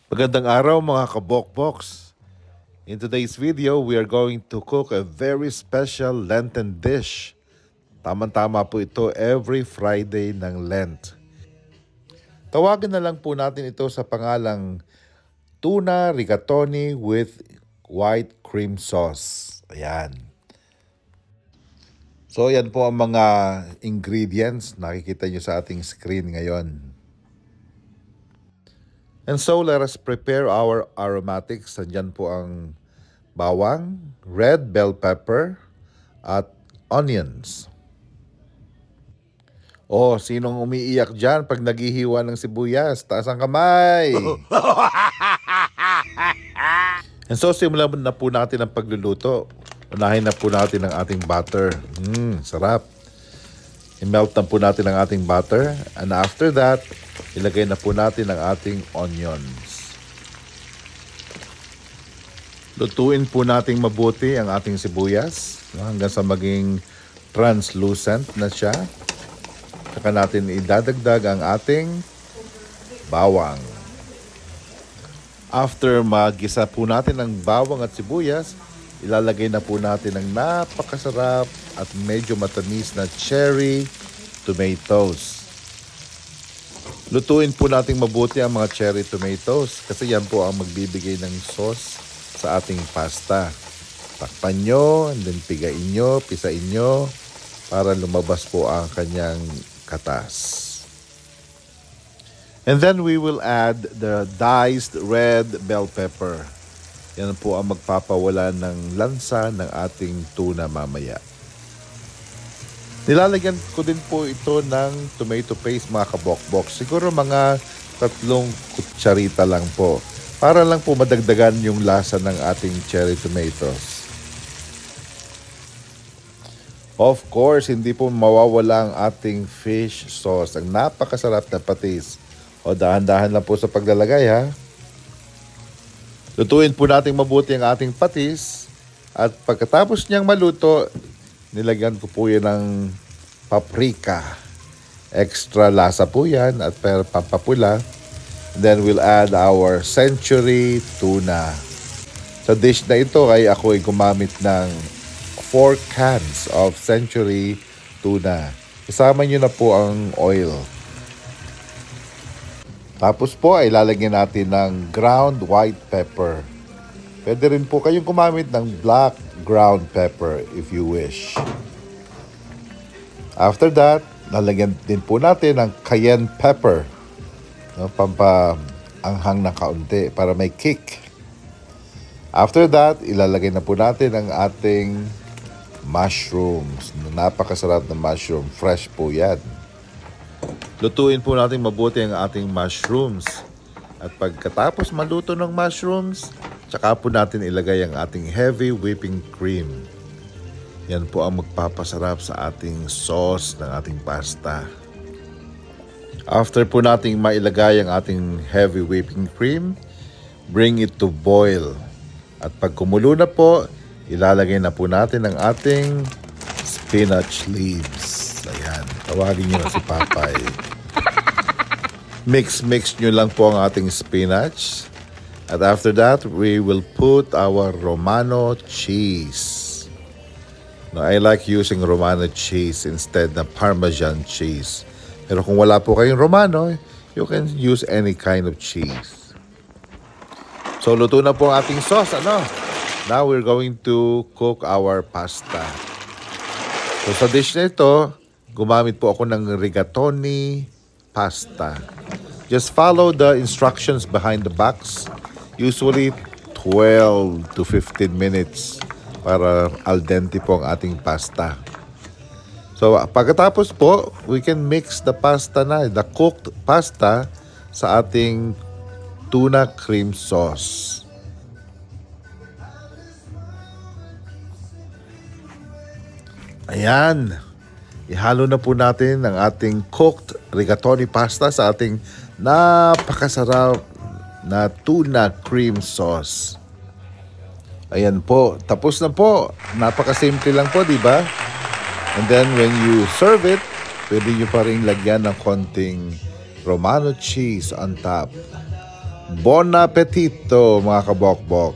Magandang araw mga kabokboks. In today's video, we are going to cook a very special Lenten dish. Tama-tama po ito every Friday ng Lent. Tawagin na lang po natin ito sa pangalang tuna rigatoni with white cream sauce. Ayan. So yan po ang mga ingredients nakikita nyo sa ating screen ngayon. And so let us prepare our aromatics. Andyan po ang bawang, red bell pepper, at onions. Oh, sinong umiiyak dyan pag naghihiwa ng sibuyas? Taas ang kamay! And so simulan na po natin ang pagluluto. Unahin na po natin ang ating butter. Sarap. I-melt na po natin ang ating butter. And after that, ilagay na po natin ang ating onions. Lutuin po nating mabuti ang ating sibuyas hanggang sa maging translucent na siya. Saka natin idadagdag ang ating bawang. After magisa po natin ang bawang at sibuyas, ilalagay na po natin ang napakasarap at medyo matamis na cherry tomatoes. Lutuin po nating mabuti ang mga cherry tomatoes kasi yan po ang magbibigay ng sauce sa ating pasta. Takpan nyo, and then pisain nyo para lumabas po ang kanyang katas. And then we will add the diced red bell pepper. Yan po ang magpapawala ng lansa ng ating tuna mamaya. Nilalagyan ko din po ito ng tomato paste mga kabokbok. Siguro mga 3 kutsarita lang po. Para lang po madagdagan yung lasa ng ating cherry tomatoes. Of course, hindi po mawawala ang ating fish sauce. Ang napakasarap na patis. O dahan-dahan lang po sa paglalagay ha. Lutuin po natin mabuti ang ating patis. At pagkatapos niyang maluto, nilagyan ko po yan ng paprika. Extra lasa po yan at pampapula. Then we'll add our century tuna. Sa dish na ito ay ako ay gumamit ng 4 cans of century tuna. Isama nyo na po ang oil. Tapos po ay lalagyan natin ng ground white pepper. Pwede rin po kayong gumamit ng black ground pepper if you wish. After that, lalagyan din po natin ng cayenne pepper. No, pampaanghang na kaunti para may kick. After that, ilalagay na po natin ang ating mushrooms. Napakasarap na mushroom. Fresh po yan. Lutuin po natin mabuti ang ating mushrooms. At pagkatapos maluto ng mushrooms, tsaka po natin ilagay ang ating heavy whipping cream. Yan po ang magpapasarap sa ating sauce ng ating pasta. After po nating mailagay ang ating heavy whipping cream, bring it to boil. At pag kumulo na po, ilalagay na po natin ang ating spinach leaves. Ayan, tawagin nyo na si Papay. Mix nyo lang po ang ating spinach. At after that, we will put our Romano cheese. Now, I like using Romano cheese instead na Parmesan cheese. Pero kung wala po kayong Romano, you can use any kind of cheese. So, luto na po ang ating sauce, ano? Now, we're going to cook our pasta. So, sa dish na ito, gumamit po ako ng rigatoni pasta. Just follow the instructions behind the box. Usually, 12 to 15 minutes para al dente po ang ating pasta. So, pagkatapos po, we can mix the pasta na, the cooked pasta sa ating tuna cream sauce. Ayan. Ihalo na po natin ang ating cooked rigatoni pasta sa ating napakasarap na tuna cream sauce. Ayan po. Tapos na po. Napakasimple lang po, di ba? And then when you serve it, pwede nyo pa rin lagyan ng konting Romano cheese on top. Bon appetito mga kabokbok!